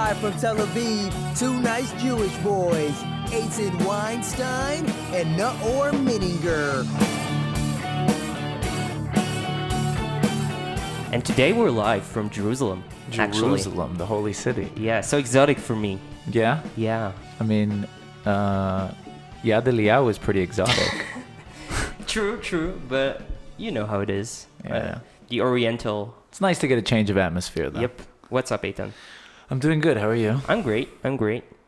Live from Tel Aviv, two nice Jewish boys, Eitan Weinstein and Naor Minninger. And today we're live from Jerusalem, actually. Jerusalem, the holy city. Yeah, so exotic for me. Yeah? Yeah. I mean, Yad Eliyahu is pretty exotic. True, but you know how it is. Yeah. The Oriental. It's nice to get a change of atmosphere, though. Yep. What's up, Eitan? I'm doing good. How are you? I'm great.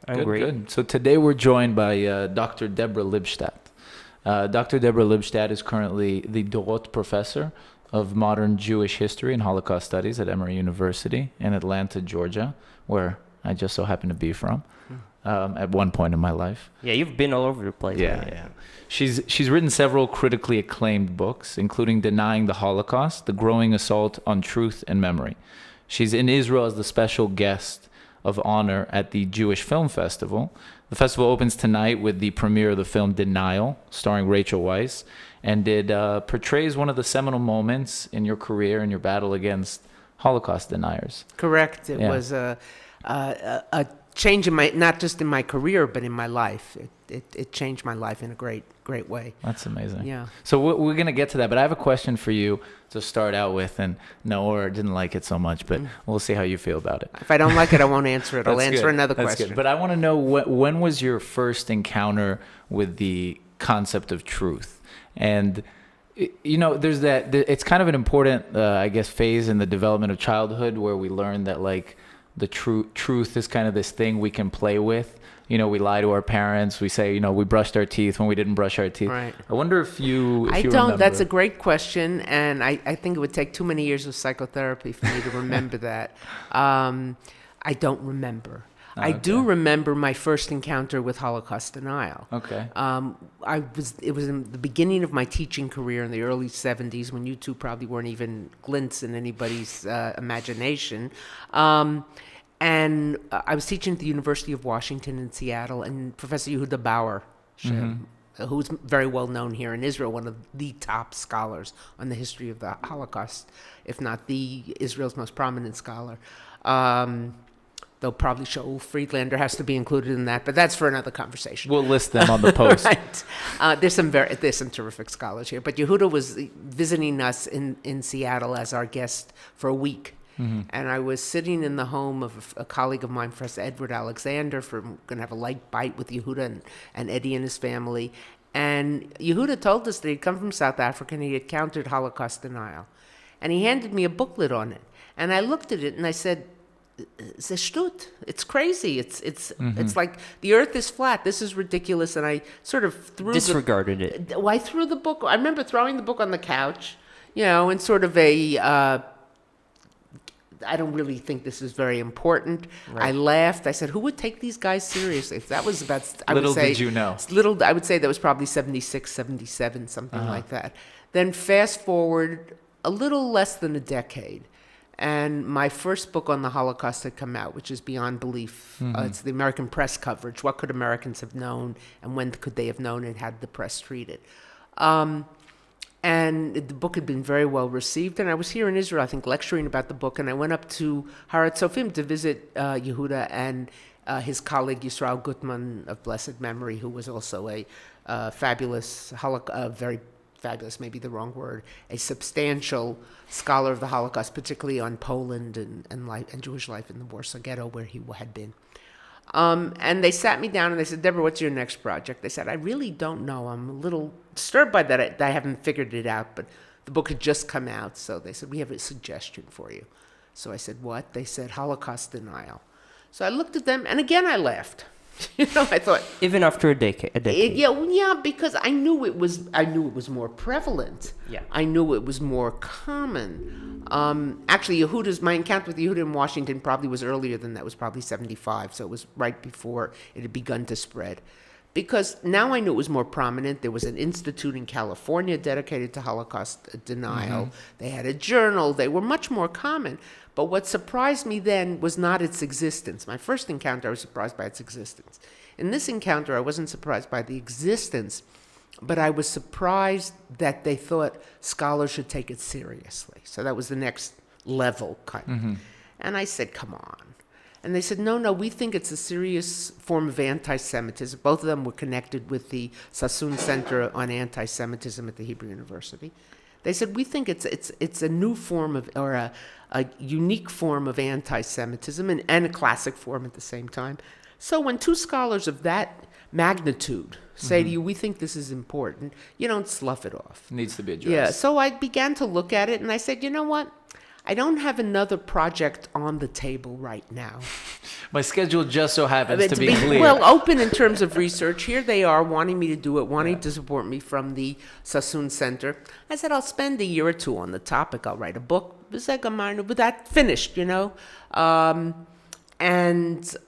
Good. So today we're joined by Dr. Deborah Lipstadt. Dr. Deborah Lipstadt is currently the Dorot Professor of Modern Jewish History and Holocaust Studies at Emory University in Atlanta, Georgia, where I just so happen to be from at one point in my life. Yeah, you've been all over the place. Yeah. She's written several critically acclaimed books, including Denying the Holocaust, The Growing Assault on Truth and Memory. She's in Israel as the special guest of honor at the Jewish Film Festival. The festival opens tonight with the premiere of the film Denial, starring Rachel Weisz, and it portrays one of the seminal moments in your career and your battle against Holocaust deniers. Correct. It was a change in my, not just in my career, but in my life. It changed my life in a great way. That's amazing. Yeah. So we're going to get to that, but I have a question for you to start out with, and Naor didn't like it so much, but we'll see how you feel about it. If I don't like it, I won't answer it. I'll answer another That's question. Good. But I want to know, when was your first encounter with the concept of truth? And, you know, there's that, it's kind of an important, I guess, phase in the development of childhood where we learn that, like, the truth is kind of this thing we can play with. You know, we lie to our parents. We say, you know, we brushed our teeth when we didn't brush our teeth. Right. I wonder if you I don't. remember. That's a great question, and I think it would take too many years of psychotherapy for me to remember that. I don't remember. I do remember my first encounter with Holocaust denial. Okay. It was in the beginning of my teaching career in the early 70s, when you two probably weren't even glints in anybody's imagination. And I was teaching at the University of Washington in Seattle, and Professor Yehuda Bauer, who's very well known here in Israel, one of the top scholars on the history of the Holocaust, if not Israel's most prominent scholar. Though probably Shaul Friedlander has to be included in that, but that's for another conversation. We'll list them on the post. Right. There's some terrific scholars here, but Yehuda was visiting us in Seattle as our guest for a week. Mm-hmm. And I was sitting in the home of a colleague of mine, Professor Edward Alexander, going to have a light bite with Yehuda and Eddie and his family. And Yehuda told us that he'd come from South Africa and he had encountered Holocaust denial. And he handed me a booklet on it. And I looked at it and I said, "It's a shtut. It's crazy. It's like the earth is flat. This is ridiculous." And I sort of disregarded it. I threw the book. I remember throwing the book on the couch, you know, in sort of I don't really think this is very important. Right. I laughed. I said, who would take these guys seriously? If that was about, did you know. I would say that was probably 76, 77, something like that. Then fast forward a little less than a decade, and my first book on the Holocaust had come out, which is Beyond Belief. It's the American press coverage. What could Americans have known, and when could they have known, and how did the press treat it? And the book had been very well received. And I was here in Israel, I think, lecturing about the book. And I went up to Har HaTzofim to visit Yehuda and his colleague Yisrael Gutman of blessed memory, who was also a fabulous, very fabulous, maybe the wrong word, a substantial scholar of the Holocaust, particularly on Poland and Jewish life in the Warsaw Ghetto, where he had been. And they sat me down and they said, "Deborah, what's your next project?" I said, "I really don't know. I'm a little disturbed by that. I haven't figured it out, but the book had just come out." So they said, "We have a suggestion for you." So I said, "What?" They said, "Holocaust denial." So I looked at them, and again I laughed. You know, I thought, even after a decade. Yeah, because I knew it was more prevalent. Yeah, I knew it was more common. Actually, my encounter with Yehuda in Washington probably was earlier than that. It was probably 75, so it was right before it had begun to spread. Because now I knew it was more prominent. There was an institute in California dedicated to Holocaust denial. They had a journal. They were much more common. But what surprised me then was not its existence. My first encounter, I was surprised by its existence. In this encounter, I wasn't surprised by the existence, but I was surprised that they thought scholars should take it seriously. So that was the next level kind of. And I said, come on. And they said, no, we think it's a serious form of anti-Semitism. Both of them were connected with the Sassoon Center on Anti-Semitism at the Hebrew University. They said, we think it's a new form of, or a unique form of anti-Semitism and a classic form at the same time. So when two scholars of that magnitude say to you, we think this is important, you don't slough it off. It needs to be addressed. Yeah, so I began to look at it and I said, you know what? I don't have another project on the table right now. My schedule just so happens to be clear. Well, open in terms of research. Here they are wanting me to do it, wanting to support me from the Sassoon Center. I said, I'll spend a year or two on the topic. I'll write a book. With that finished, you know. And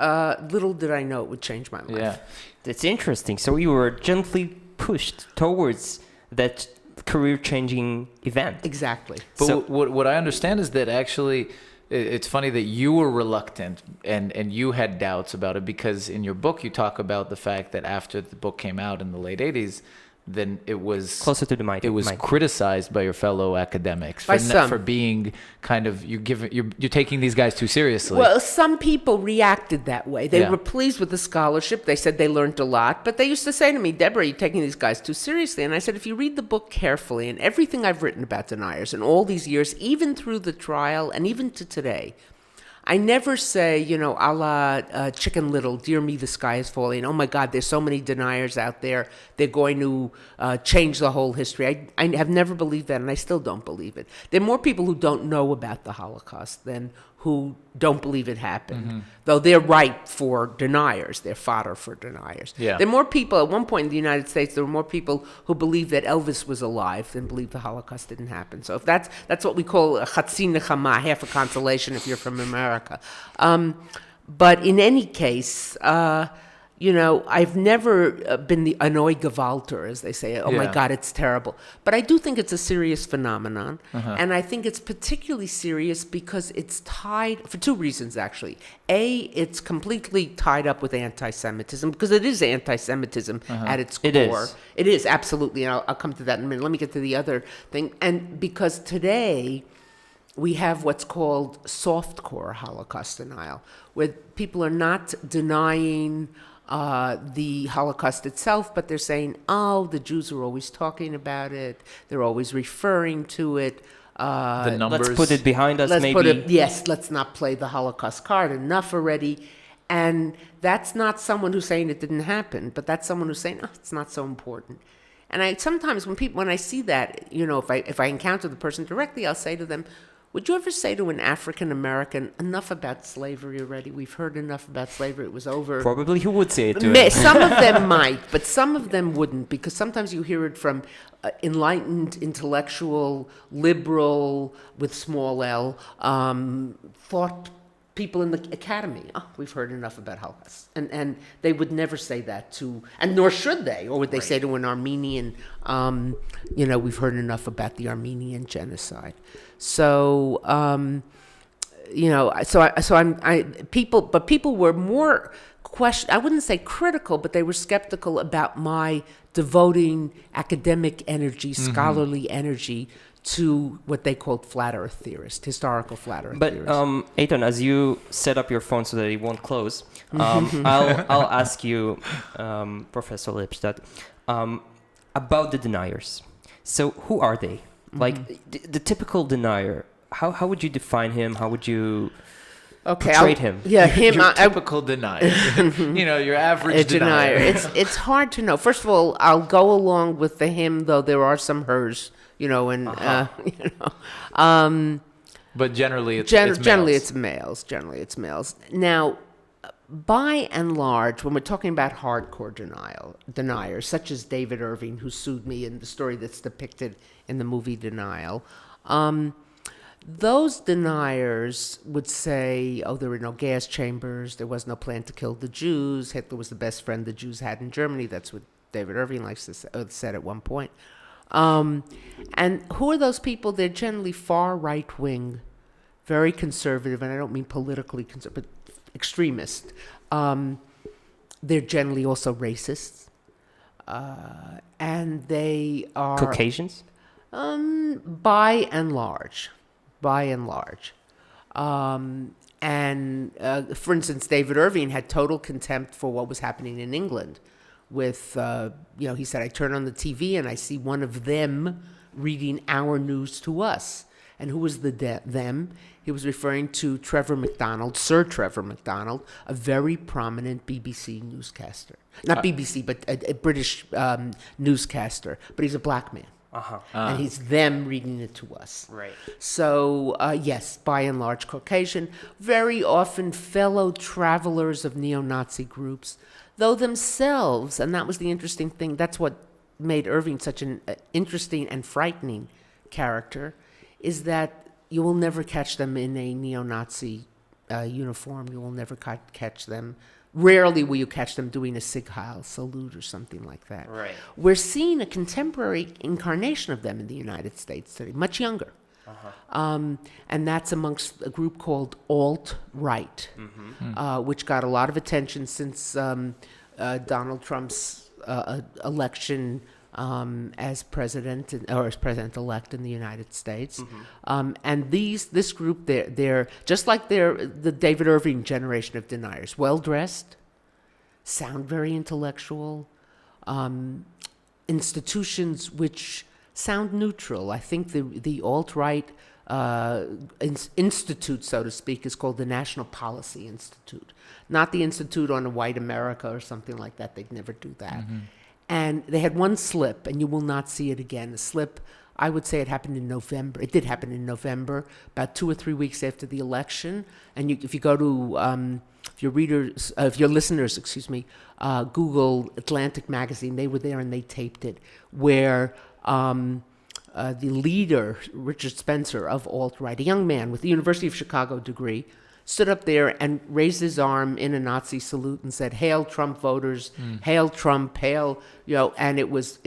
little did I know it would change my life. Yeah. That's interesting. So you were gently pushed towards that career-changing event. Exactly. But So- what I understand is that actually, it's funny that you were reluctant and you had doubts about it, because in your book you talk about the fact that after the book came out in the late 80s, then it was Closer to the mic. It was mic. criticized by your fellow academics By for, some. for being kind of you're taking these guys too seriously. Well, some people reacted that way. They Yeah. were pleased with the scholarship. They said they learned a lot. But they used to say to me, Deborah, you're taking these guys too seriously. And I said, if you read the book carefully and everything I've written about deniers in all these years, even through the trial and even to today, I never say, you know, a la Chicken Little, dear me, the sky is falling. Oh, my God, there's so many deniers out there. They're going to change the whole history. I have never believed that, and I still don't believe it. There are more people who don't know about the Holocaust than who don't believe it happened, though they're ripe for deniers. They're fodder for deniers. Yeah. There are more people, at one point in the United States, there were more people who believed that Elvis was alive than believed the Holocaust didn't happen. So if that's what we call a chatzi nechama, half a consolation if you're from America. But in any case, you know, I've never been an oi gewalter, as they say. Oh, my Yeah. God, it's terrible. But I do think it's a serious phenomenon. And I think it's particularly serious because it's tied, for two reasons, actually. A, it's completely tied up with anti-Semitism, because it is anti-Semitism at its core. It is. It is, absolutely. And I'll come to that in a minute. Let me get to the other thing. And because today we have what's called softcore Holocaust denial, where people are not denying the Holocaust itself, but they're saying, oh, the Jews are always talking about it. They're always referring to it. the numbers. Let's put it behind us, Let's maybe. put it, yes, let's not play the Holocaust card. Enough already. And that's not someone who's saying it didn't happen, but that's someone who's saying, oh, it's not so important. And I sometimes when I see that, you know, if I encounter the person directly, I'll say to them, would you ever say to an African American, enough about slavery already? We've heard enough about slavery. It was over. Probably who would say it to him. Some of them might, but some of them wouldn't, because sometimes you hear it from enlightened, intellectual, liberal, with small L, thought people in the academy. Oh, we've heard enough about Holocaust. And they would never say that to, and nor should they, or would they say to an Armenian, you know, we've heard enough about the Armenian genocide. So, you know, people were more I wouldn't say critical, but they were skeptical about my devoting academic energy, scholarly energy to what they called flat earth theorists, historical flat earth But theorists. Eitan, as you set up your phone so that it won't close, I'll ask you, Professor Lipstadt, about the deniers. So who are they? Like the typical denier, how would you define him? How would you portray him? Yeah, him. Your typical denier. You know, your average denier. It's hard to know. First of all, I'll go along with the him, though there are some hers. You know, and you know, But generally, it's generally males. it's males. Now, by and large, when we're talking about hardcore deniers, such as David Erving, who sued me in the story that's depicted in the movie Denial, those deniers would say, oh, there were no gas chambers, there was no plan to kill the Jews, Hitler was the best friend the Jews had in Germany. That's what David Erving likes to say, said at one point. And who are those people? They're generally far right-wing, very conservative, and I don't mean politically conservative, but extremist. They're generally also racists. And they are... Caucasians? By and large. And And for instance, David Erving had total contempt for what was happening in England. With, he said, I turn on the TV and I see one of them reading our news to us. And who was the them? He was referring to Trevor McDonald, Sir Trevor McDonald, a very prominent BBC newscaster. Not BBC, but a British newscaster. But he's a black man. And he's them reading it to us. Right. So, yes, by and large Caucasian, very often fellow travelers of neo-Nazi groups, though themselves, and that was the interesting thing, that's what made Irving such an interesting and frightening character, is that you will never catch them in a neo-Nazi uniform. You will never catch them. Rarely will you catch them doing a Sieg Heil salute or something like that. Right. We're seeing a contemporary incarnation of them in the United States today, much younger. And that's amongst a group called alt-right, which got a lot of attention since Donald Trump's election as president or as president-elect in the United States. And this group, they're just like the David Erving generation of deniers, well-dressed, sound very intellectual, institutions which sound neutral. I think the alt-right institute, so to speak, is called the National Policy Institute, not the Institute on a White America or something like that. They'd never do that. And they had one slip, and you will not see it again. The slip, I would say it happened in November. It did happen in November, about 2 or 3 weeks after the election. And if you go to, if your listeners, Google Atlantic Magazine, they were there and they taped it, where the leader, Richard Spencer of alt-right, a young man with the University of Chicago degree, stood up there and raised his arm in a Nazi salute and said, "Hail Trump voters, hail Trump, hail," and it was,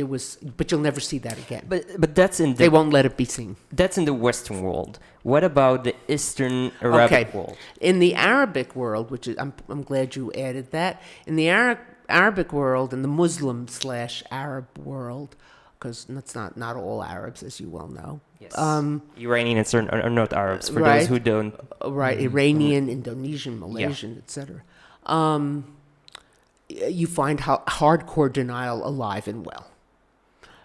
but you'll never see that again. But that's in They won't let it be seen. That's in the Western world. What about the Eastern Arabic world? In the Arabic world, which is, I'm glad you added that, in the Arabic world and the Muslim/Arab world, because that's not all Arabs, as you well know. Yes. Iranians are not Arabs, for right. those who don't. Right, Iranian, Indonesian, Malaysian, etc. You find hardcore denial alive and well.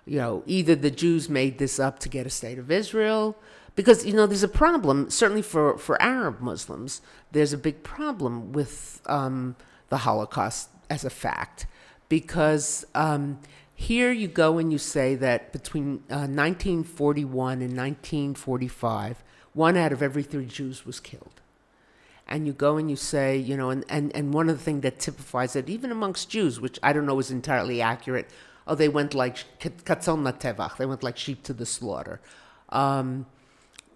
Either the Jews made this up to get a state of Israel, because, there's a problem, certainly for Arab Muslims, there's a big problem with the Holocaust as a fact, because here you go and you say that between 1941 and 1945, 1 out of every 3 Jews was killed. And you go and you say, and one of the things that typifies it, even amongst Jews, which I don't know is entirely accurate, they went like katzon latevach, they went like sheep to the slaughter,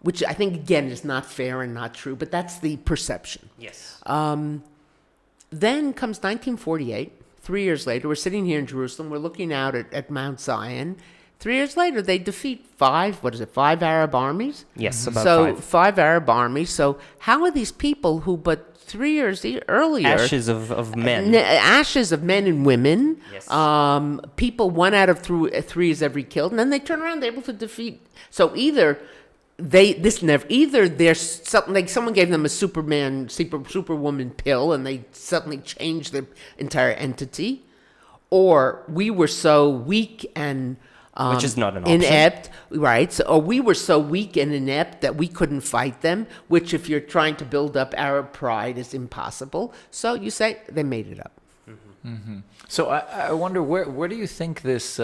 which I think, again, is not fair and not true, but that's the perception. Yes. Then comes 1948. 3 years later, we're sitting here in Jerusalem. We're looking out at Mount Zion. 3 years later, they defeat 5 Arab armies? Yes, about so 5. 5 Arab armies. So how are these people who, but 3 years earlier... Ashes of men. Ashes of men and women. Yes. People, 1 out of 3 is every killed. And then they turn around, they're able to defeat... So either there's something like someone gave them a superwoman pill and they suddenly changed their entire entity, or we were so weak and which is not an option. Inept, right? So, or we were so weak and inept that we couldn't fight them, which if you're trying to build up Arab pride is impossible. So you say they made it up. So I wonder where do you think this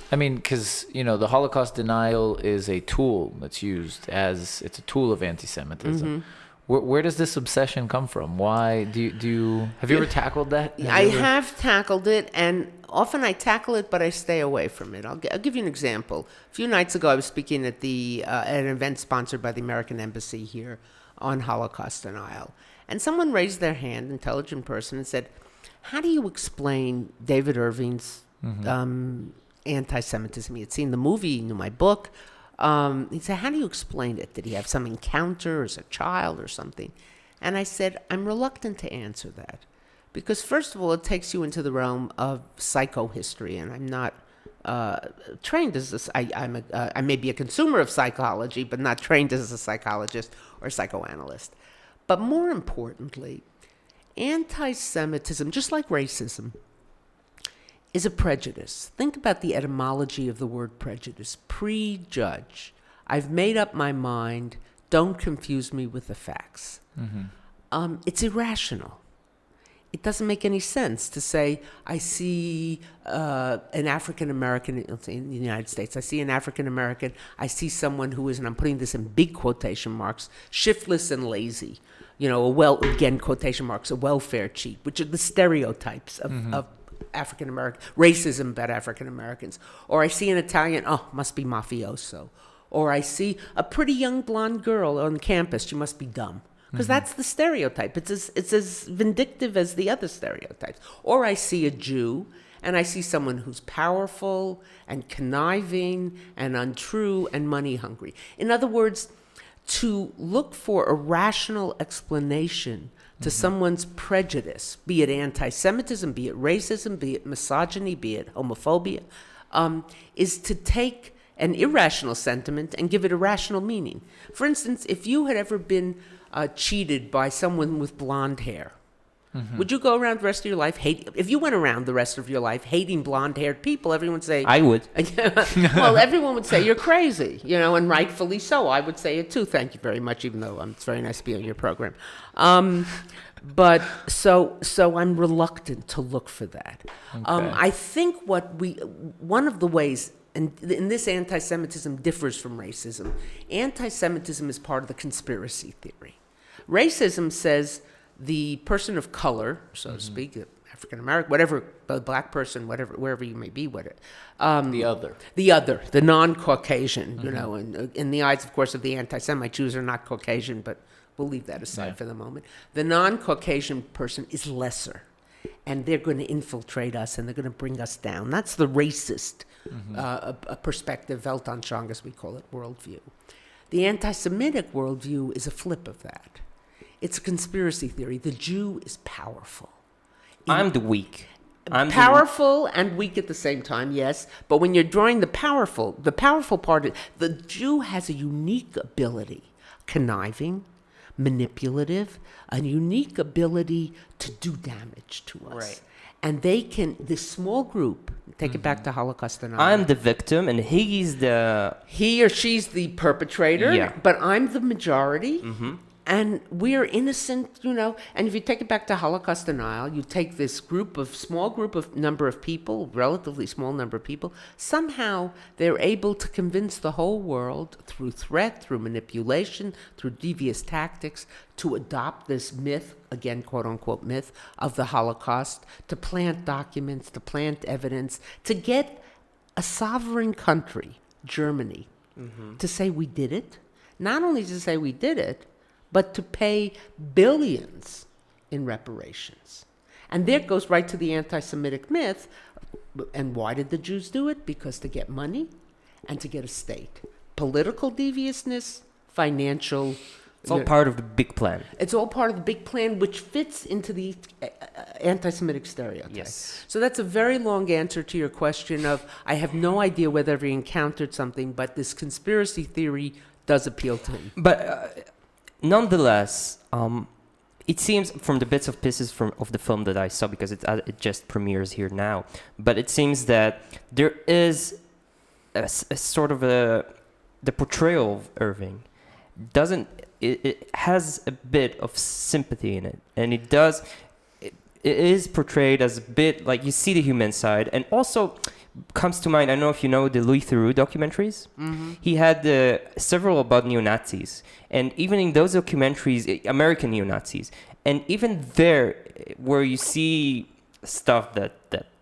because, the Holocaust denial is a tool that's used it's a tool of anti-Semitism. Where does this obsession come from? Why have you ever tackled that? I have tackled it, and often I tackle it, but I stay away from it. I'll give you an example. A few nights ago, I was speaking at an event sponsored by the American Embassy here on Holocaust denial, and someone raised their hand, intelligent person, and said, "How do you explain David Erving's anti-Semitism? He had seen the movie, he knew my book." He said, "How do you explain it? Did he have some encounter as a child or something?" And I said, "I'm reluctant to answer that. Because first of all, it takes you into the realm of psychohistory, and I'm not trained as I may be a consumer of psychology, but not trained as a psychologist or psychoanalyst. But more importantly, anti-Semitism, just like racism, is a prejudice. Think about the etymology of the word prejudice. Prejudge. I've made up my mind. Don't confuse me with the facts. It's irrational. It doesn't make any sense to say, I see an African American in the United States. I see an African American. I see someone who is, and I'm putting this in big quotation marks, shiftless and lazy. You know, again, quotation marks, a welfare cheat, which are the stereotypes of African American, racism about African Americans. Or I see an Italian, oh, must be mafioso. Or I see a pretty young blonde girl on campus, she must be dumb. Because that's the stereotype. It's as vindictive as the other stereotypes. Or I see a Jew, and I see someone who's powerful and conniving and untrue and money hungry. In other words, to look for a rational explanation to someone's prejudice, be it anti-Semitism, be it racism, be it misogyny, be it homophobia, is to take an irrational sentiment and give it a rational meaning. For instance, if you had ever been cheated by someone with blonde hair, would you go around the rest of your life if you went around the rest of your life hating blonde-haired people, everyone would say... I would. Well, everyone would say you're crazy, you know, and rightfully so. I would say it too. Thank you very much, even though it's very nice to be on your program. But so I'm reluctant to look for that. Okay. I think one of the ways, and in this anti-Semitism differs from racism. Anti-Semitism is part of the conspiracy theory. Racism says the person of color, so to speak, African American, whatever, the black person, whatever, wherever you may be, the non-Caucasian, you know, and in the eyes, of course, of the anti-Semite, Jews are not Caucasian, but we'll leave that aside for the moment. The non-Caucasian person is lesser, and they're going to infiltrate us, and they're going to bring us down. That's the racist perspective, Weltanschauung, as we call it, worldview. The anti-Semitic worldview is a flip of that. It's a conspiracy theory. The Jew is powerful. I'm the weak. Powerful and weak at the same time, yes. But when you're drawing the powerful part, the Jew has a unique ability, conniving, manipulative, a unique ability to do damage to us. Right. And this small group, take it back to Holocaust Denier. I'm the victim, and he or she's the perpetrator, Yeah. but I'm the majority. And we're innocent, you know. And if you take it back to Holocaust denial, you take this number of people, relatively small number of people, somehow they're able to convince the whole world through threat, through manipulation, through devious tactics, to adopt this myth, again, quote unquote myth, of the Holocaust, to plant documents, to plant evidence, to get a sovereign country, Germany, to say we did it. Not only to say we did it, but to pay billions in reparations. And there goes right to the anti-Semitic myth. And why did the Jews do it? Because to get money and to get a state. Political deviousness, financial. It's all part of the big plan. It's all part of the big plan, which fits into the anti-Semitic stereotype. Yes. So that's a very long answer to your question of, I have no idea whether we encountered something, but this conspiracy theory does appeal to me. But nonetheless, it seems from the bits of pieces of the film that I saw, because it just premieres here now, but it seems that there is a sort of the portrayal of Irving it has a bit of sympathy in it, and it is portrayed as a bit like you see the human side, and also comes to mind, I don't know if you know the Louis Theroux documentaries. He had several about neo-Nazis, and even in those documentaries, American neo-Nazis, and even there, where you see stuff that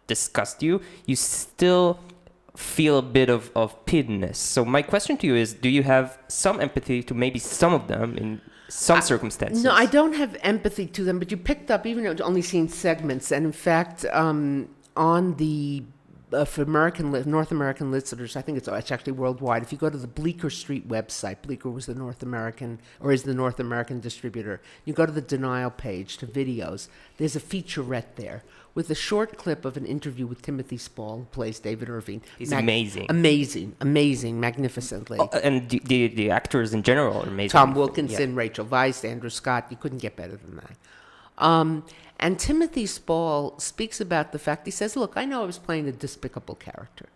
disgust you, you still feel a bit of pittiness. So my question to you is, do you have some empathy to maybe some of them in some circumstances? No, I don't have empathy to them, but you picked up, even though I've only seen segments, and in fact, on the for North American listeners, I think it's actually worldwide. If you go to the Bleecker Street website, Bleecker was the North American, or is the North American distributor. You go to the denial page to videos. There's a featurette there with a short clip of an interview with Timothy Spall, who plays David Erving. He's amazing. Amazing, magnificently. And the actors in general are amazing. Tom Wilkinson, Rachel Weisz, Andrew Scott. You couldn't get better than that. And Timothy Spall speaks about the fact, he says, look, I know I was playing a despicable character,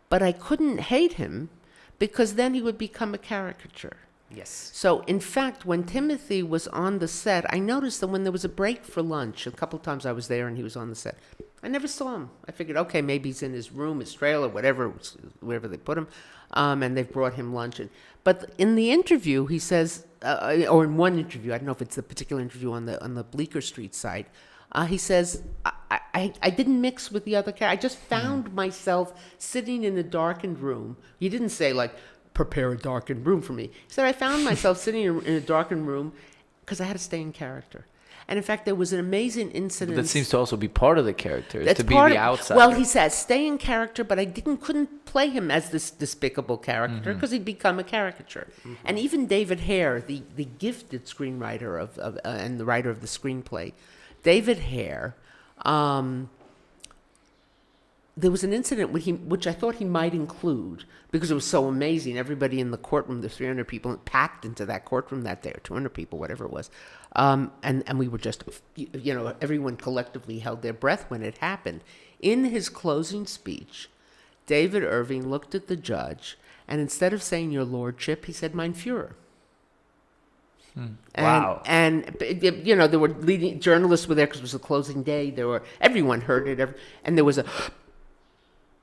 but I couldn't hate him because then he would become a caricature. Yes. So, in fact, when Timothy was on the set, I noticed that when there was a break for lunch, a couple of times I was there and he was on the set, I never saw him. I figured, okay, maybe he's in his room, his trailer, whatever, wherever they put him, and they've brought him lunch. But in the interview, he says, or in one interview, I don't know if it's the particular interview on the Bleecker Street site, he says, I didn't mix with the other characters. I just found myself sitting in a darkened room. He didn't say, like, prepare a darkened room for me. He said, I found myself sitting in a darkened room because I had to stay in character. And in fact, there was an amazing incident. But that seems to also be part of the character, is That's to be part the of- outsider. Well, he says, stay in character, but I couldn't play him as this despicable character because he'd become a caricature. And even David Hare, the gifted screenwriter and the writer of the screenplay, David Hare, there was an incident which I thought he might include because it was so amazing. Everybody in the courtroom, the 300 people packed into that courtroom that day, or 200 people, whatever it was. And we were just, everyone collectively held their breath when it happened. In his closing speech, David Erving looked at the judge, and instead of saying, your lordship, he said, mein Führer. Wow. And there were leading journalists were there because it was a closing day. Everyone heard it, and there was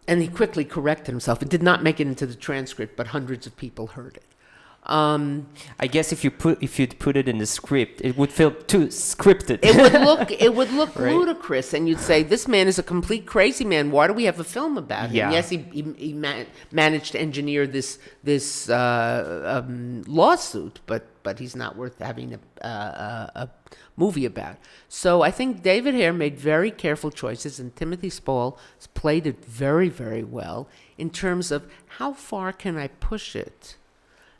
and he quickly corrected himself. It did not make it into the transcript, but hundreds of people heard it. I guess if you'd put it in the script, it would feel too scripted. It would look Right. ludicrous, and you'd say, "This man is a complete crazy man. Why do we have a film about him?" Yeah. Yes, he managed to engineer this lawsuit, but he's not worth having a movie about. So I think David Hare made very careful choices, and Timothy Spall played it very, very well in terms of how far can I push it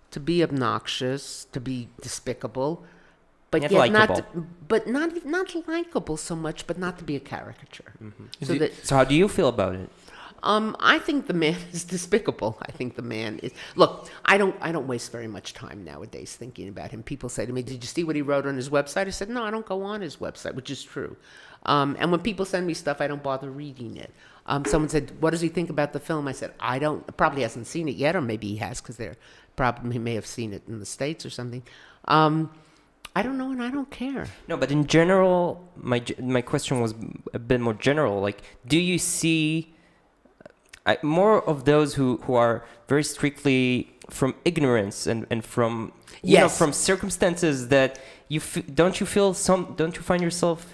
to be obnoxious, to be despicable, but Yet yet likable. not likable so much, but not to be a caricature. Mm-hmm. So how do you feel about it? I think the man is despicable. I think the man is. Look, I don't waste very much time nowadays thinking about him. People say to me, "Did you see what he wrote on his website?" I said, "No, I don't go on his website," which is true. And when people send me stuff, I don't bother reading it. Someone said, "What does he think about the film?" I said, "I don't. Probably hasn't seen it yet, or maybe he has because he may have seen it in the States or something." I don't know, and I don't care. No, but in general, my question was a bit more general. Like, do you see more of those who are very strictly from ignorance and from Yes. from circumstances that don't you find yourself?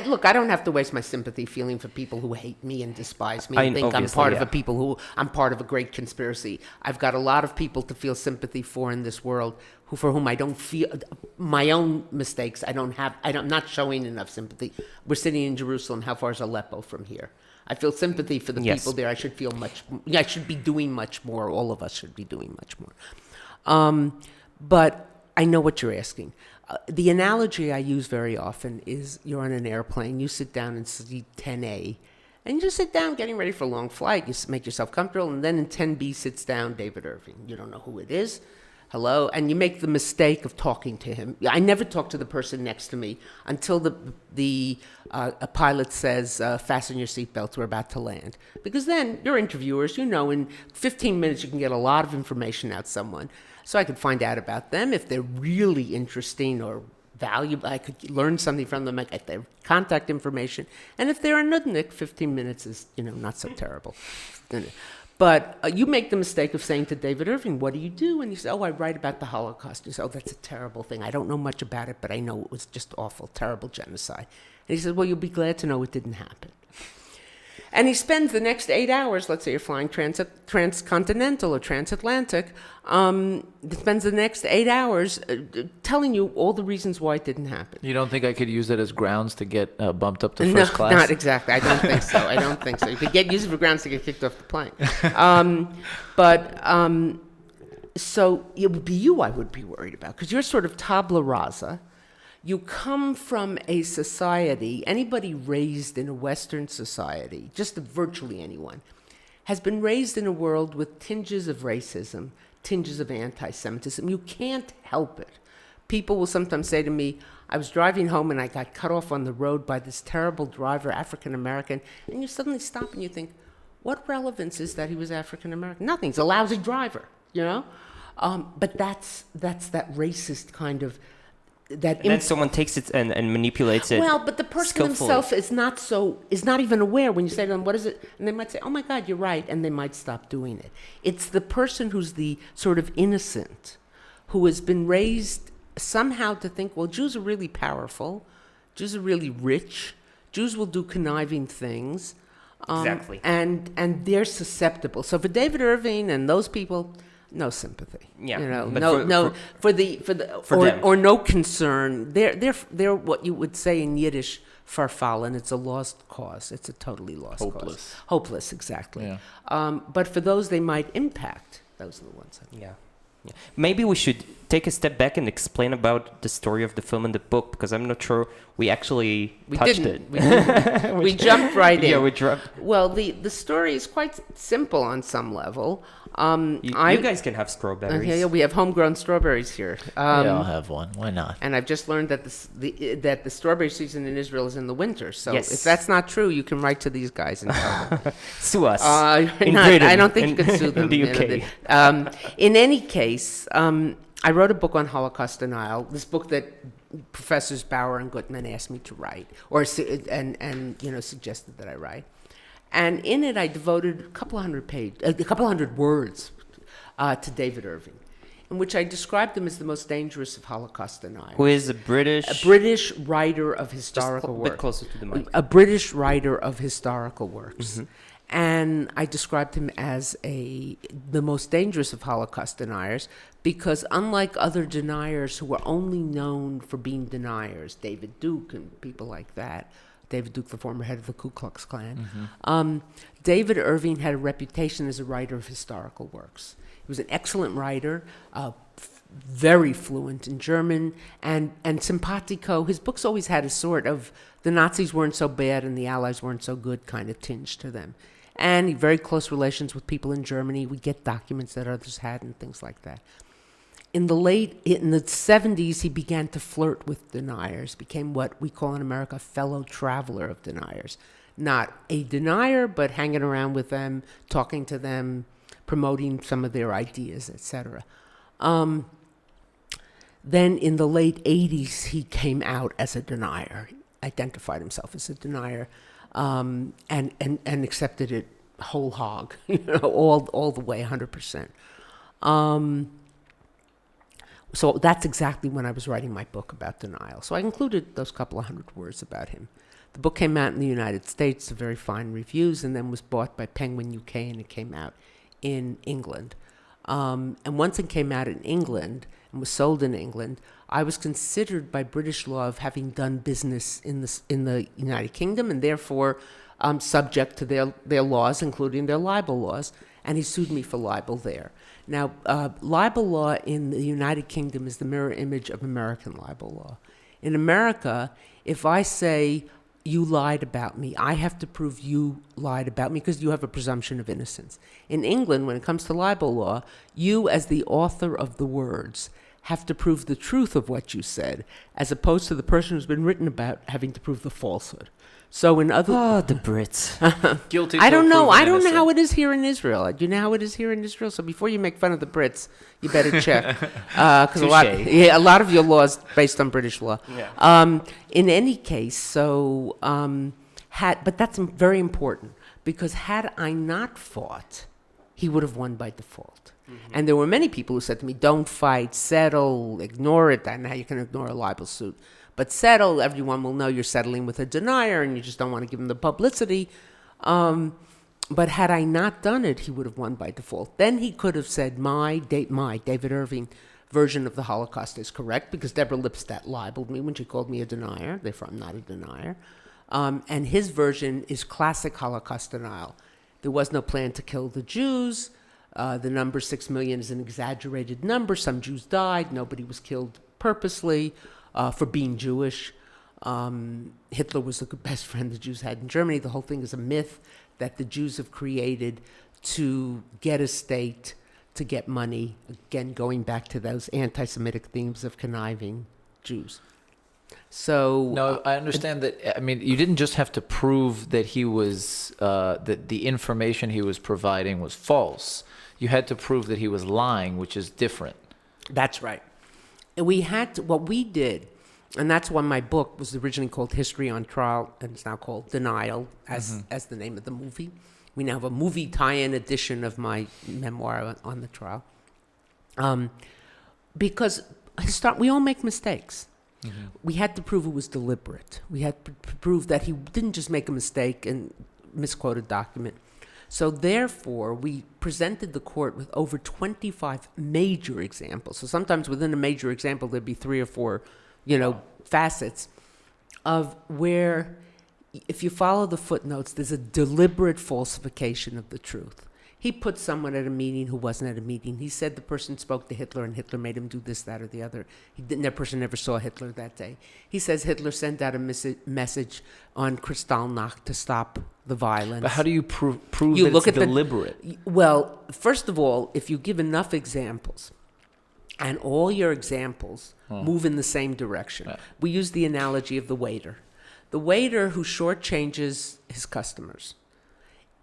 Look, I don't have to waste my sympathy feeling for people who hate me and despise me and think I'm obviously, part of yeah. I'm part of a great conspiracy. I've got a lot of people to feel sympathy for in this world for whom I don't feel my own mistakes. I'm not showing enough sympathy. We're sitting in Jerusalem. How far is Aleppo from here? I feel sympathy for the Yes. people there. I should be doing much more. All of us should be doing much more. But I know what you're asking. The analogy I use very often is you're on an airplane, you sit down in seat 10A, and you just sit down getting ready for a long flight. You make yourself comfortable, and then in 10B sits down David Erving. You don't know who it is. Hello, and you make the mistake of talking to him. I never talk to the person next to me until a pilot says, fasten your seatbelts, we're about to land. Because then, you're interviewers, in 15 minutes you can get a lot of information out of someone. So I could find out about them. If they're really interesting or valuable, I could learn something from them. I get their contact information. And if they're a nudnik, 15 minutes is, not so terrible. But you make the mistake of saying to David Erving, what do you do? And you say, I write about the Holocaust. You say, that's a terrible thing. I don't know much about it, but I know it was just awful, terrible genocide. And he says, well, you'll be glad to know it didn't happen. And he spends the next 8 hours, let's say you're flying transcontinental or transatlantic, spends the next 8 hours telling you all the reasons why it didn't happen. You don't think I could use that as grounds to get bumped up to first class? Not exactly. I don't think so. I don't think so. You could use it for grounds to get kicked off the plane. So it would be you I would be worried about, because you're sort of tabula rasa. You come from a society, anybody raised in a Western society, just virtually anyone, has been raised in a world with tinges of racism, tinges of anti-Semitism. You can't help it. People will sometimes say to me, I was driving home and I got cut off on the road by this terrible driver, African-American, and you suddenly stop and you think, what relevance is that he was African-American? Nothing. He's a lousy driver, you know? But that's that racist kind of... And then someone takes it and manipulates it. Well, but the person himself is not even aware when you say to them, what is it? And they might say, oh my God, you're right. And they might stop doing it. It's the person who's the sort of innocent, who has been raised somehow to think, well, Jews are really powerful. Jews are really rich. Jews will do conniving things. Exactly. And they're susceptible. So for David Erving and those people... no sympathy. Yeah. You know, them. or no concern. They're what you would say in Yiddish, farfallen. It's a lost cause. It's a totally lost cause. Hopeless, exactly. Yeah. But for those they might impact, those are the ones. Yeah. Maybe we should take a step back and explain about the story of the film and the book, because I'm not sure we actually touched it. We jumped right in. Yeah, we jumped. Well, the story is quite simple on some level. You guys can have strawberries. Yeah, we have homegrown strawberries here. I'll have one. Why not? And I've just learned that the strawberry season in Israel is in the winter. So Yes. if that's not true, you can write to these guys and tell them. Sue us. In Britain, I don't think you can sue them. in the UK. In any case, I wrote a book on Holocaust denial. This book that Professors Bauer and Gutman asked me to write, and suggested that I write. And in it, I devoted a couple hundred words to David Erving, in which I described him as the most dangerous of Holocaust deniers. Who is a British writer of historical Just a work. bit closer to the mic. A British writer of historical works. Mm-hmm. And I described him as the most dangerous of Holocaust deniers, because unlike other deniers who were only known for being deniers, David Duke and people like that, David Duke, the former head of the Ku Klux Klan, David Erving had a reputation as a writer of historical works. He was an excellent writer, very fluent in German, and simpatico. His books always had a sort of the Nazis weren't so bad and the Allies weren't so good kind of tinge to them. And he had very close relations with people in Germany. We get documents that others had and things like that. In the 70s, he began to flirt with deniers, became what we call in America a fellow traveler of deniers. Not a denier, but hanging around with them, talking to them, promoting some of their ideas, etc. Then in the late 80s, he came out as a denier, identified himself as a denier, and accepted it whole hog, all the way, 100%. So that's exactly when I was writing my book about denial. So I included those couple of hundred words about him. The book came out in the United States, very fine reviews, and then was bought by Penguin UK, and it came out in England. And once it came out in England and was sold in England, I was considered by British law of having done business in the United Kingdom, and therefore subject to their laws, including their libel laws, and he sued me for libel there. Now, libel law in the United Kingdom is the mirror image of American libel law. In America, if I say, you lied about me, I have to prove you lied about me because you have a presumption of innocence. In England, when it comes to libel law, you as the author of the words have to prove the truth of what you said, as opposed to the person who's been written about having to prove the falsehood. So in other... the Brits. Guilty. I don't know. I don't know how it is here in Israel. Do you know how it is here in Israel? So before you make fun of the Brits, you better check. Because a lot of your law is based on British law. Yeah. In any case, but that's very important, because had I not fought, he would have won by default. Mm-hmm. And there were many people who said to me, don't fight, settle, ignore it. I know how you can ignore a libel suit. But settle, everyone will know you're settling with a denier and you just don't want to give them the publicity. But had I not done it, he would have won by default. Then he could have said, my David Erving version of the Holocaust is correct, because Deborah Lipstadt libeled me when she called me a denier. Therefore, I'm not a denier. And his version is classic Holocaust denial. There was no plan to kill the Jews. The number 6 million is an exaggerated number. Some Jews died. Nobody was killed purposely for being Jewish. Hitler was the best friend the Jews had in Germany. The whole thing is a myth that the Jews have created to get a state, to get money, again, going back to those anti-Semitic themes of conniving Jews. So no, I understand that. I mean, you didn't just have to prove that he was that the information he was providing was false. You had to prove that he was lying, which is different. That's right. And we had to, what we did, and that's why my book was originally called History on Trial, and it's now called Denial, as the name of the movie. We now have a movie tie-in edition of my memoir on the trial. Because we all make mistakes. Mm-hmm. We had to prove it was deliberate. We had to prove that he didn't just make a mistake and misquote a document. So therefore, we presented the court with over 25 major examples. So sometimes within a major example, there'd be 3 or 4, facets of where, if you follow the footnotes, there's a deliberate falsification of the truth. He put someone at a meeting who wasn't at a meeting. He said the person spoke to Hitler and Hitler made him do this, that, or the other. That person never saw Hitler that day. He says Hitler sent out a message on Kristallnacht to stop the violence. But how do you prove that it's deliberate? Well, first of all, if you give enough examples, and all your examples move in the same direction. We use the analogy of the waiter. The waiter who shortchanges his customers.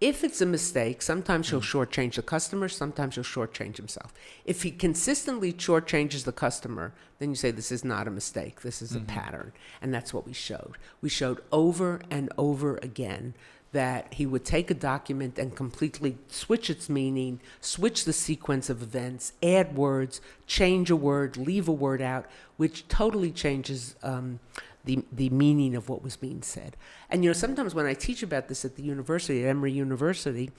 If it's a mistake, sometimes he'll shortchange the customer, sometimes he'll shortchange himself. If he consistently shortchanges the customer, then you say this is not a mistake, this is a pattern. And that's what we showed. We showed over and over again that he would take a document and completely switch its meaning, switch the sequence of events, add words, change a word, leave a word out, which totally changes the meaning of what was being said. And sometimes when I teach about this at the university, at Emory University,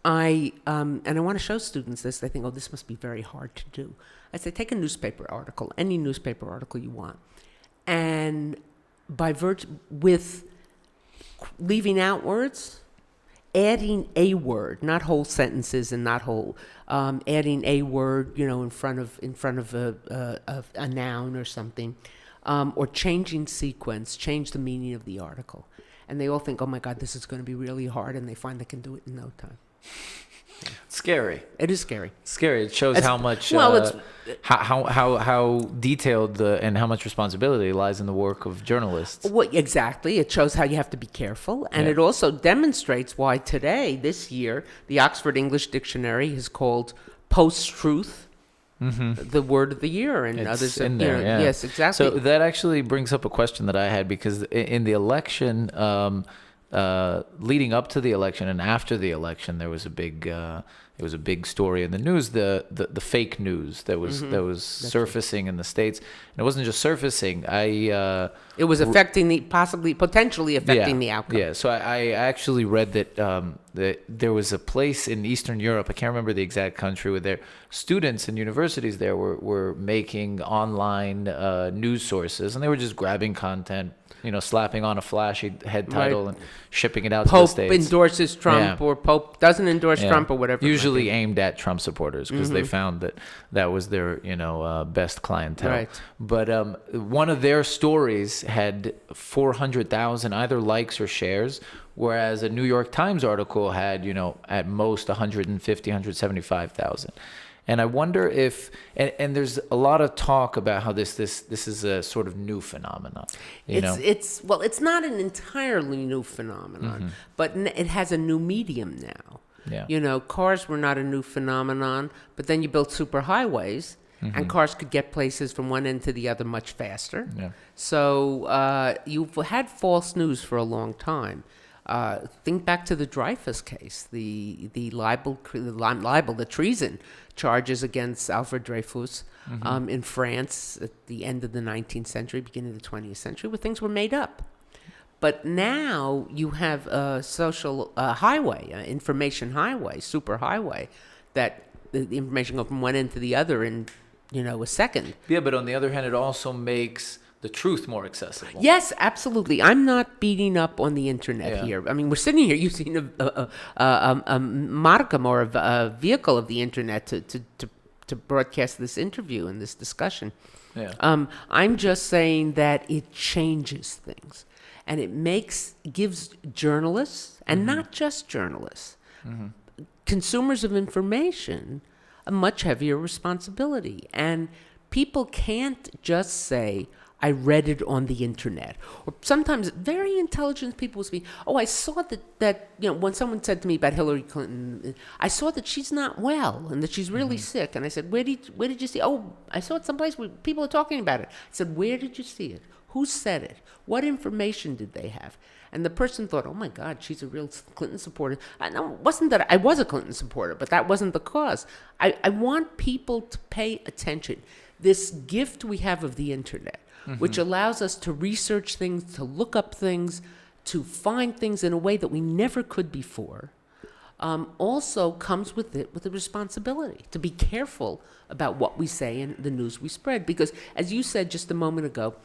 and I want to show students this, they think, oh, this must be very hard to do. I say, take a newspaper article, any newspaper article you want, and with leaving out words, adding a word, not whole sentences and not whole, adding a word, in front of a noun or something, or changing sequence, change the meaning of the article. And they all think, oh my God, this is going to be really hard, and they find they can do it in no time. Scary. It is scary. Scary. It shows how much, how detailed and how much responsibility lies in the work of journalists. Well, exactly. It shows how you have to be careful, and it also demonstrates why today, this year, the Oxford English Dictionary has called post-truth the word of the year, and it's others in there. Yes, exactly. So that actually brings up a question that I had, because in the election, leading up to the election and after the election, there was a big story in the news, the fake news that was surfacing in the States. And it wasn't just surfacing. It was affecting potentially affecting the outcome. Yeah. So I actually read that there was a place in Eastern Europe, I can't remember the exact country, where their students and universities there were making online news sources, and they were just grabbing content, slapping on a flashy head title and shipping it out to the States. Pope endorses Trump, or Pope doesn't endorse Trump, or whatever. Usually aimed at Trump supporters, because they found that was their best clientele. Right. But one of their stories had 400,000 either likes or shares, whereas a New York Times article had at most 150, 175,000. And I wonder if, and there's a lot of talk about how this is a sort of new phenomenon. It's not an entirely new phenomenon, but it has a new medium now. Yeah. Cars were not a new phenomenon, but then you built superhighways, and cars could get places from one end to the other much faster. Yeah. So you've had false news for a long time. Think back to the Dreyfus case, the libel, the treason charges against Alfred Dreyfus in France at the end of the 19th century, beginning of the 20th century, where things were made up. But now you have a social highway, information highway, super highway, that the information goes from one end to the other in, a second. Yeah, but on the other hand, it also makes the truth more accessible. Yes, absolutely. I'm not beating up on the internet here. I mean, we're sitting here using a modicum or a vehicle of the internet to broadcast this interview and this discussion. Yeah. I'm just saying that it changes things, and it gives journalists, and not just journalists, consumers of information, a much heavier responsibility. And people can't just say, I read it on the internet. Or sometimes very intelligent people will speak, I saw that when someone said to me about Hillary Clinton, I saw that she's not well and that she's really sick. And I said, where did you see it? Oh, I saw it someplace where people are talking about it. I said, where did you see it? Who said it? What information did they have? And the person thought, oh my God, she's a real Clinton supporter. Wasn't that I was a Clinton supporter, but that wasn't the cause. I want people to pay attention. This gift we have of the internet, which allows us to research things, to look up things, to find things in a way that we never could before, also comes with a responsibility to be careful about what we say and the news we spread. Because as you said just a moment ago,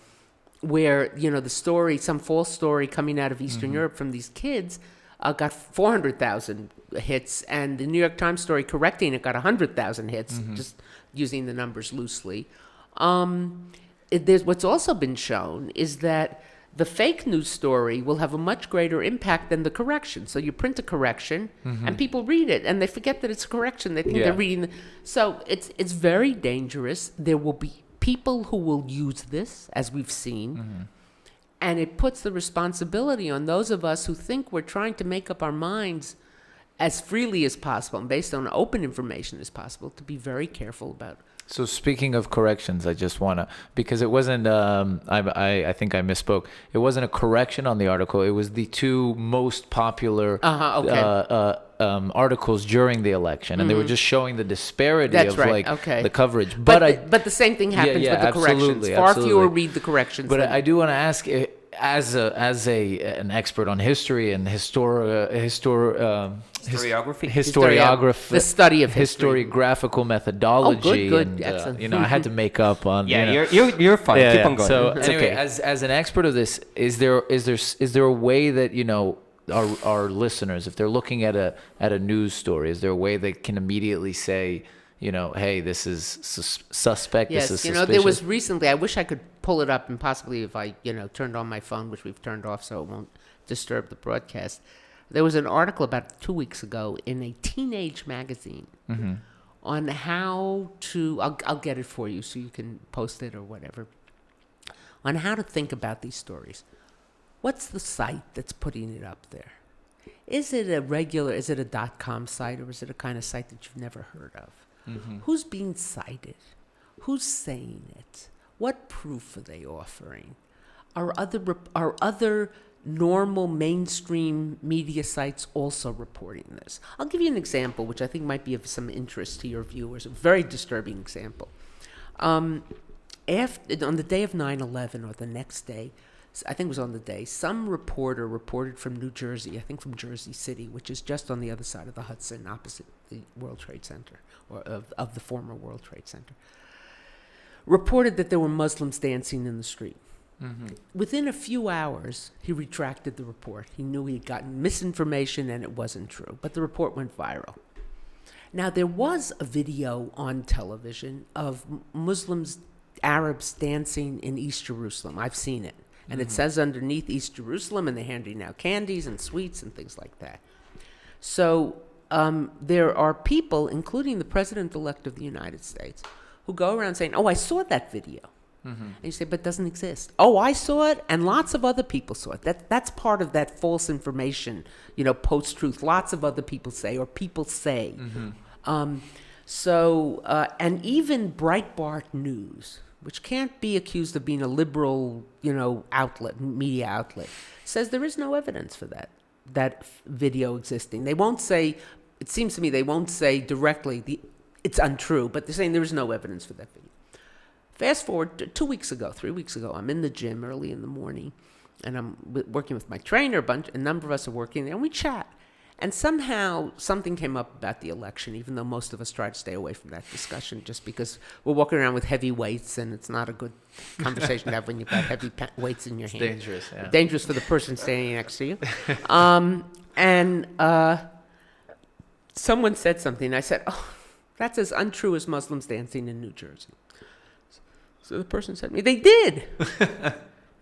where, the story, some false story coming out of Eastern Europe from these kids got 400,000 hits, and the New York Times story correcting it got 100,000 hits, just using the numbers loosely. What's also been shown is that the fake news story will have a much greater impact than the correction. So you print a correction, and people read it, and they forget that it's a correction. They think they're reading. So it's very dangerous. There will be people who will use this, as we've seen, and it puts the responsibility on those of us who think we're trying to make up our minds as freely as possible and based on open information as possible, to be very careful about. So speaking of corrections, I just want to, because it wasn't, I think I misspoke. It wasn't a correction on the article. It was the two most popular articles during the election, and they were just showing the disparity of the coverage. But the same thing happens with the corrections. Far fewer read the corrections. But I do want to ask, as an expert on history and historiography, the study of history, historiographical methodology. Good. Excellent. I had to make up on. You're fine. Yeah, Keep on going. So it's anyway, okay. as an expert of this, is there a way that our listeners, if they're looking at a news story, is there a way they can immediately say, hey, this is suspect. Yes, this is suspicious? there was recently, I wish I could pull it up, and possibly if I, turned on my phone, which we've turned off so it won't disturb the broadcast. There was an article about 2 weeks ago in a teenage magazine on how to, I'll get it for you so you can post it or whatever, on how to think about these stories. What's the site that's putting it up there? Is it a .com site, or is it a kind of site that you've never heard of? Who's being cited? Who's saying it? What proof are they offering? Are other normal mainstream media sites also reporting this? I'll give you an example, which I think might be of some interest to your viewers. A very disturbing example. On the day of 9/11, or the next day, I think it was on the day, some reporter reported from New Jersey, I think from Jersey City, which is just on the other side of the Hudson, opposite the World Trade Center, or of the former World Trade Center, reported that there were Muslims dancing in the street. Within a few hours, he retracted the report. He knew he had gotten misinformation and it wasn't true, but the report went viral. Now, there was a video on television of Muslims, Arabs dancing in East Jerusalem. I've seen it. And it says underneath East Jerusalem, and they're handing out candies and sweets and things like that. So there are people, including the President-elect of the United States, who go around saying, I saw that video. And you say, but it doesn't exist. I saw it, and lots of other people saw it. That's part of that false information, post-truth. Lots of other people say, or people say. And even Breitbart News, which can't be accused of being a liberal, media outlet, says there is no evidence for that video existing. They won't say, it seems to me they won't say directly it's untrue, but they're saying there is no evidence for that video. Fast forward to 3 weeks ago, I'm in the gym early in the morning, and I'm working with my trainer. A number of us are working there, and we chat. And somehow something came up about the election, even though most of us try to stay away from that discussion, just because we're walking around with heavy weights, and it's not a good conversation to have when you've got heavy weights in your hand. Dangerous, yeah. Dangerous for the person standing next to you. Someone said something, and I said, "Oh, that's as untrue as Muslims dancing in New Jersey." So the person said to me, "They did."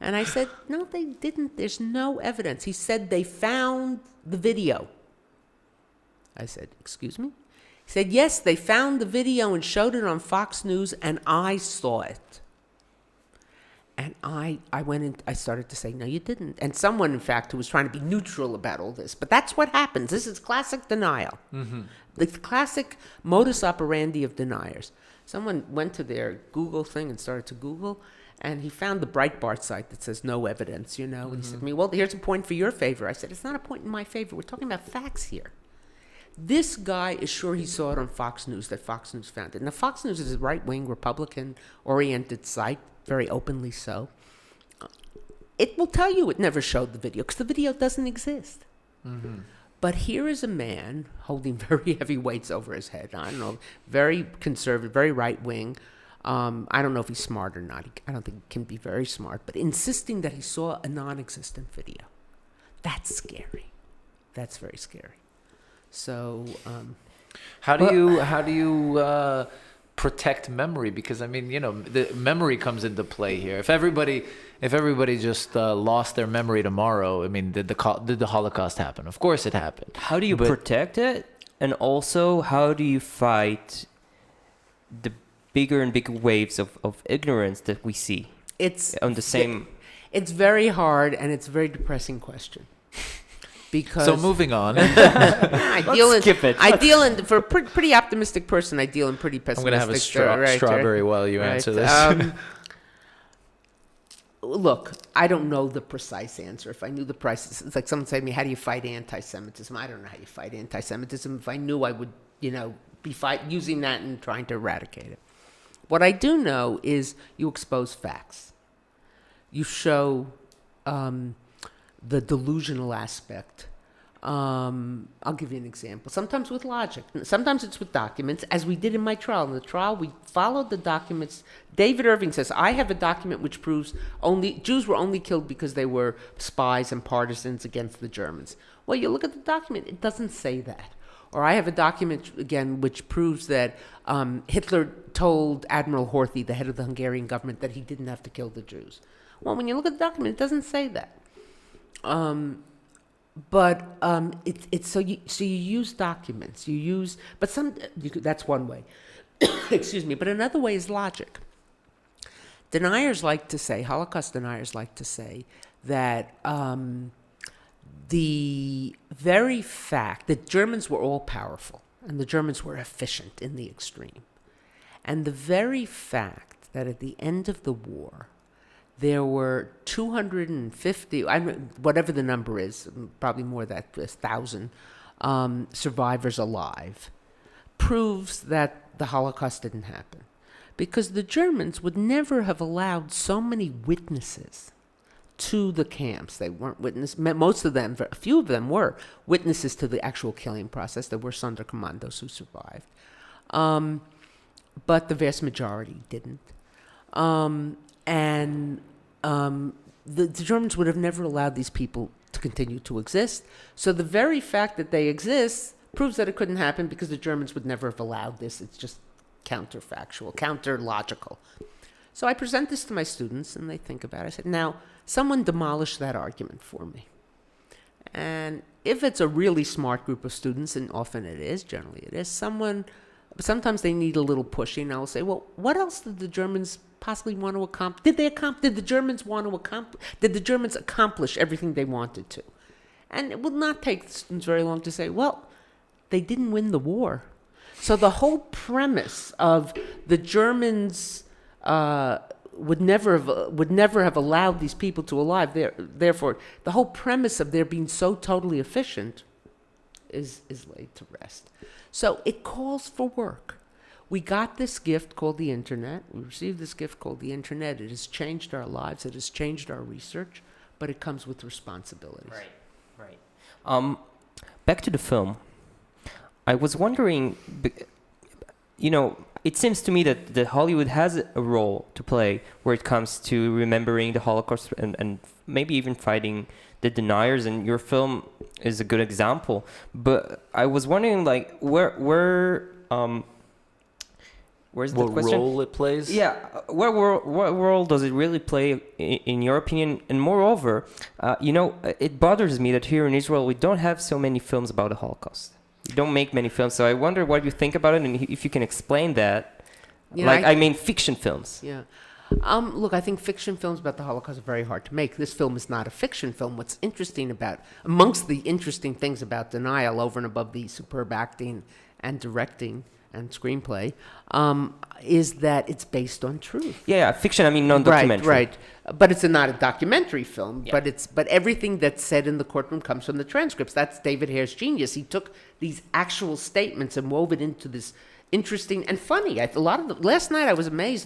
And I said, "No, they didn't. There's no evidence." He said, "They found the video." I said, "Excuse me?" He said, "Yes, they found the video and showed it on Fox News, and I saw it." And I went in, I started to say, "No, you didn't." And someone, in fact, who was trying to be neutral about all this. But that's what happens. This is classic denial. Mm-hmm. The classic modus operandi of deniers. Someone went to their Google thing and started to Google, and he found the Breitbart site that says no evidence, you know. Mm-hmm. And he said to me, "Well, here's a point for your favor." I said, "It's not a point in my favor. We're talking about facts here." This guy is sure he saw it on Fox News, that Fox News found it. Now, Fox News is a right-wing, Republican-oriented site, very openly so. It will tell you it never showed the video, because the video doesn't exist. Mm-hmm. But here is a man holding very heavy weights over his head. I don't know, very conservative, very right-wing. I don't know if he's smart or not. I don't think he can be very smart. But insisting that he saw a non-existent video, that's scary. That's very scary. So, how do you protect memory? Because I mean, you know, the memory comes into play here. If everybody just lost their memory tomorrow, I mean, did the Holocaust happen? Of course, it happened. How do you protect it? And also, how do you fight the bigger and bigger waves of ignorance that we see? It's very hard, and it's a very depressing question. Because so moving on. Skip it. I deal in, for a pretty optimistic person, I deal in pretty pessimistic. I'm going to have a strawberry while you answer this. Look, I don't know the precise answer. If I knew the precise, it's like someone said to me, "How do you fight anti-Semitism?" I don't know how you fight anti-Semitism. If I knew, I would, be using that and trying to eradicate it. What I do know is you expose facts. You show the delusional aspect. I'll give you an example. Sometimes with logic. Sometimes it's with documents, as we did in my trial. In the trial, we followed the documents. David Erving says, "I have a document which proves Jews were only killed because they were spies and partisans against the Germans." Well, you look at the document, it doesn't say that. Or I have a document, again, which proves that Hitler told Admiral Horthy, the head of the Hungarian government, that he didn't have to kill the Jews. Well, when you look at the document, it doesn't say that. So you use documents. That's one way. Excuse me. But another way is logic. Holocaust deniers like to say that the very fact that Germans were all powerful and the Germans were efficient in the extreme, and the very fact that at the end of the war, there were 250, whatever the number is, probably more than 1,000 survivors alive, proves that the Holocaust didn't happen. Because the Germans would never have allowed so many witnesses to the camps. They weren't witnesses. Most of them, a few of them were witnesses to the actual killing process. There were Sonderkommandos who survived. But the vast majority didn't. The Germans would have never allowed these people to continue to exist. So the very fact that they exist proves that it couldn't happen, because the Germans would never have allowed this. It's just counterfactual, counter-logical. So I present this to my students, and they think about it. I said, now, someone demolish that argument for me. And if it's a really smart group of students, and often it is, generally it is, sometimes they need a little pushing. I'll say, well, what else did the Germans possibly want to accomplish? Did the Germans accomplish everything they wanted to? And it will not take the students very long to say, well, they didn't win the war. So the whole premise of the Germans would never have allowed these people to alive. Therefore, the whole premise of their being so totally efficient is laid to rest. So it calls for work. We got this gift called the internet. We received this gift called the internet. It has changed our lives. It has changed our research. but it comes with responsibilities. Right. Back to the film. I was wondering, it seems to me that Hollywood has a role to play where it comes to remembering the Holocaust and maybe even fighting the deniers, and your film is a good example. But I was wondering, like, where's the What question? role it plays? Yeah, what role does it really play in your opinion? And moreover, it bothers me that here in Israel we don't have so many films about the Holocaust. We don't make many films, so I wonder what you think about it and if you can explain that. I mean, fiction films. Yeah. Look, I think fiction films about the Holocaust are very hard to make. This film is not a fiction film. What's interesting amongst the interesting things about Denial, over and above the superb acting and directing and screenplay, is that it's based on truth. Yeah, fiction, I mean non-documentary. Right. But it's not a documentary film, Yeah. but everything that's said in the courtroom comes from the transcripts. That's David Hare's genius. He took these actual statements and wove it into this interesting and funny. Last night I was amazed.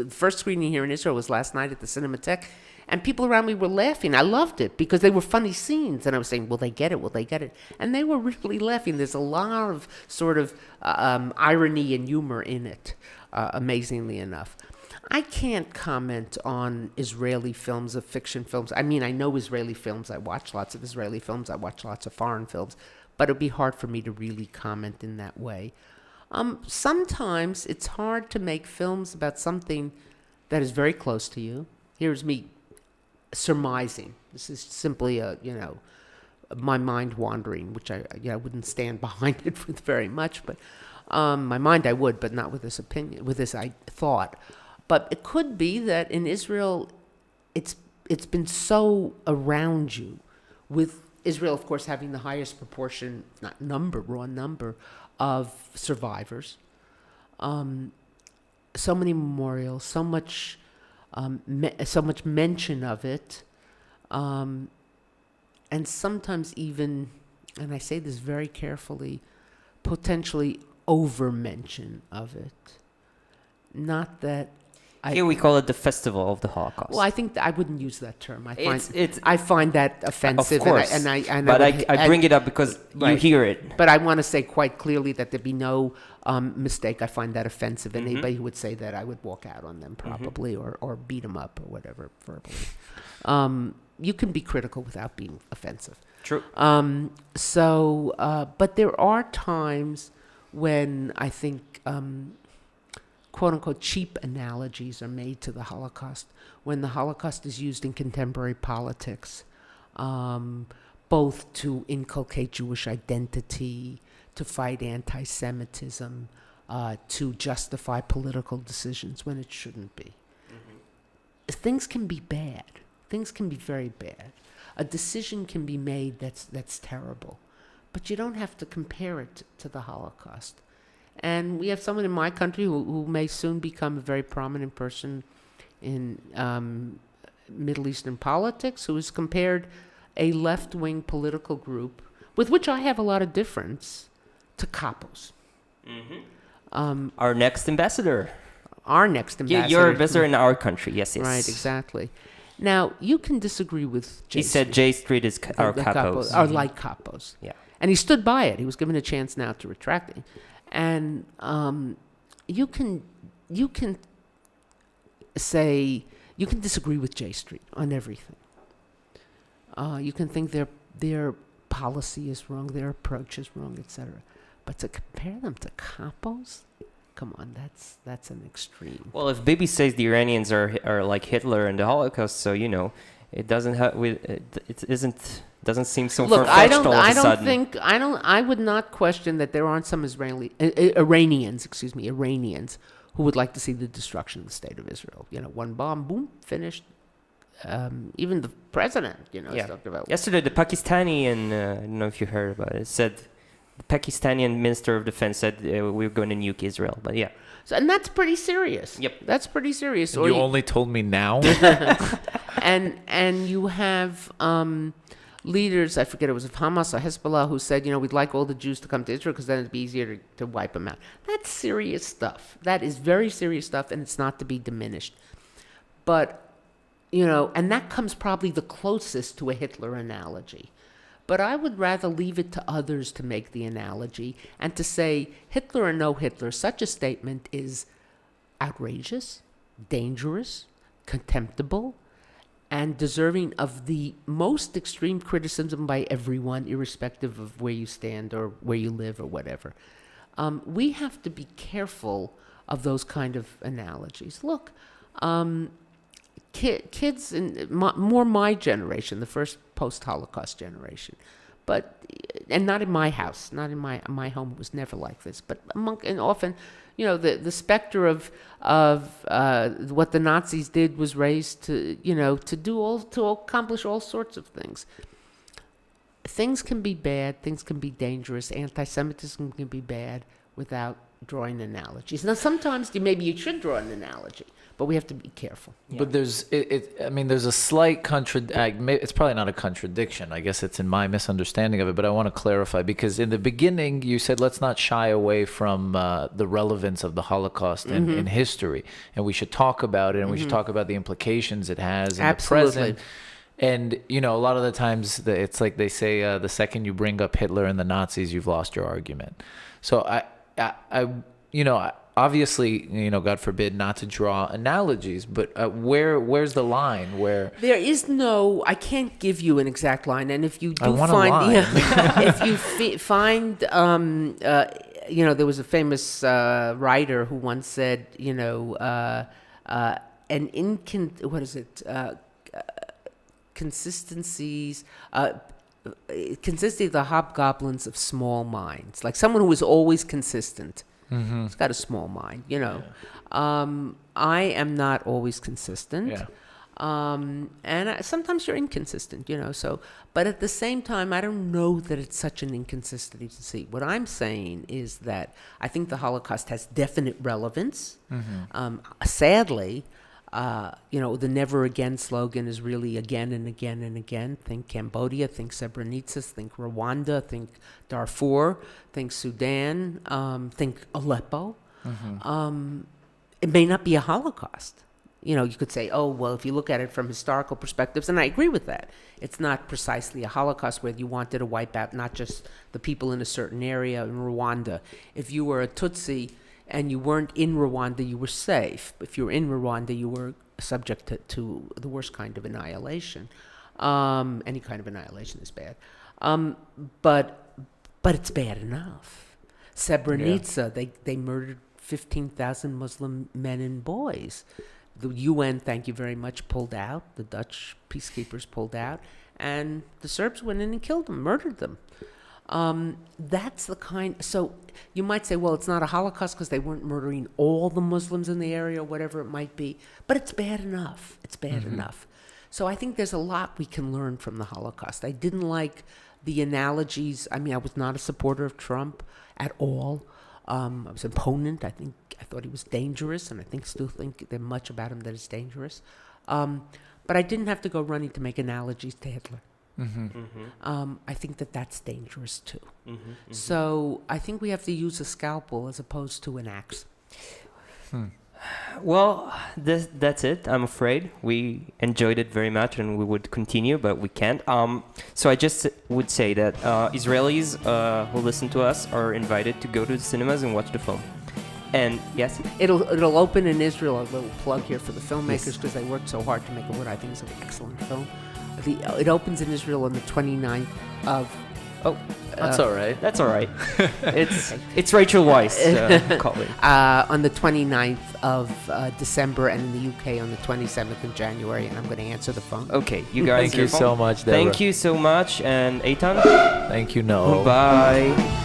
The first screening here in Israel was last night at the Cinematheque, and people around me were laughing. I loved it because they were funny scenes, and I was saying, "Will they get it? Will they get it?" And they were really laughing. There's a lot of sort of irony and humor in it, amazingly enough. I can't comment on Israeli films of fiction films. I mean, I know Israeli films. I watch lots of Israeli films. I watch lots of foreign films, but it'd be hard for me to really comment in that way. Sometimes it's hard to make films about something that is very close to you. Here's me surmising. This is simply my mind wandering, which I wouldn't stand behind it with very much, but my mind I would, but not with this opinion, with this thought. But it could be that in Israel, it's been so around you, with Israel, of course, having the highest proportion, raw number of survivors. So many memorials, so much mention of it, and sometimes even, and I say this very carefully, potentially over-mention of it. Not that Here we call it the Festival of the Holocaust. Well, I think I wouldn't use that term. I It's find that offensive. Of course, I bring it up because you hear it. But I want to say quite clearly that there be no mistake. I find that offensive, and anybody who would say that, I would walk out on them probably, or beat them up or whatever verbally. You can be critical without being offensive. True. But there are times when I think, quote-unquote, cheap analogies are made to the Holocaust, when the Holocaust is used in contemporary politics, both to inculcate Jewish identity, to fight anti-Semitism, to justify political decisions when it shouldn't be. Things can be bad. Things can be very bad. A decision can be made that's terrible, but you don't have to compare it to the Holocaust. And we have someone in my country who may soon become a very prominent person in Middle Eastern politics, who has compared a left-wing political group, with which I have a lot of difference, to capos. Our next ambassador. Our next ambassador. Yeah, you're ambassador in our country. Yes. Right, exactly. Now, you can disagree with J He said J Street is our capos. Are like capos. Yeah. And he stood by it. He was given a chance now to retract it. And you can say, you can disagree with J Street on everything. You can think their policy is wrong, their approach is wrong, etc. But to compare them to capos, come on, that's an extreme. Well, if Bibi says the Iranians are like Hitler and the Holocaust, so it doesn't doesn't seem so far-fetched all of a sudden. I would not question that there aren't some Iranians who would like to see the destruction of the state of Israel. One bomb, boom, finished. Even the president, talked about. Yesterday, the Pakistani, and I don't know if you heard about it, said the Pakistani Minister of Defense said we're going to nuke Israel. But yeah. So, and that's pretty serious. Yep. That's pretty serious. And you only told me now? And you have leaders, I forget, it was of Hamas or Hezbollah, who said, we'd like all the Jews to come to Israel because then it'd be easier to wipe them out. That's serious stuff. That is very serious stuff, and it's not to be diminished. But, and that comes probably the closest to a Hitler analogy. But I would rather leave it to others to make the analogy and to say, Hitler or no Hitler, such a statement is outrageous, dangerous, contemptible, and deserving of the most extreme criticism by everyone, irrespective of where you stand or where you live or whatever. We have to be careful of those kind of analogies. Look, kids in more my generation, the first post-Holocaust generation, and not in my house, not in my home, it was never like this, but and often, the specter of what the Nazis did was raised to accomplish all sorts of things. Things can be bad, things can be dangerous, anti-Semitism can be bad without drawing analogies. Now, sometimes maybe you should draw an analogy, but we have to be careful. Yeah. But there's a slight it's probably not a contradiction. I guess it's in my misunderstanding of it, but I want to clarify, because in the beginning you said let's not shy away from the relevance of the Holocaust in history, and we should talk about it, and we should talk about the implications it has in Absolutely. the present. And, a lot of the times it's like they say, the second you bring up Hitler and the Nazis, you've lost your argument. So obviously, God forbid not to draw analogies, but where's the line where there is no, I can't give you an exact line, and if you do want a find, line. if you find, there was a famous writer who once said, consistencies. Consistency of the hobgoblins of small minds, like someone who is always consistent. He's got a small mind, I am not always consistent. Yeah. And sometimes you're inconsistent, so, but at the same time, I don't know that it's such an inconsistency. What I'm saying is that I think the Holocaust has definite relevance. Sadly, the never again slogan is really again and again and again. Think Cambodia, think Srebrenica, think Rwanda, think Darfur, think Sudan, think Aleppo. It may not be a Holocaust. You could say, oh, well, if you look at it from historical perspectives, and I agree with that, it's not precisely a Holocaust where you wanted to wipe out not just the people in a certain area in Rwanda. If you were a Tutsi and you weren't in Rwanda, you were safe. If you were in Rwanda, you were subject to the worst kind of annihilation. Any kind of annihilation is bad. But it's bad enough. Srebrenica, they murdered 15,000 Muslim men and boys. The UN, thank you very much, pulled out. The Dutch peacekeepers pulled out. And the Serbs went in and killed them, murdered them. That's the kind. So you might say, well, it's not a Holocaust because they weren't murdering all the Muslims in the area or whatever it might be, but it's bad enough. It's bad enough. So I think there's a lot we can learn from the Holocaust. I didn't like the analogies. I I was not a supporter of Trump at all. I was an opponent. I thought he was dangerous, and still think there's much about him that is dangerous. But I didn't have to go running to make analogies to Hitler. I think that's dangerous too. So I think we have to use a scalpel as opposed to an axe. Well, that's it. I'm afraid we enjoyed it very much, and we would continue, but we can't. So I just would say that Israelis who listen to us are invited to go to the cinemas and watch the film. And yes, it'll open in Israel. A little plug here for the filmmakers because they worked so hard to make what I think is an excellent film. It opens in Israel on the 29th of. Oh, that's all right. That's all right. It's Rachel Weisz calling. On the 29th of December, and in the UK on the 27th of January, and I'm going to answer the phone. Okay, you guys. Thank you so much, Deborah. Thank you so much, and Eitan. Thank you, Noah. Bye.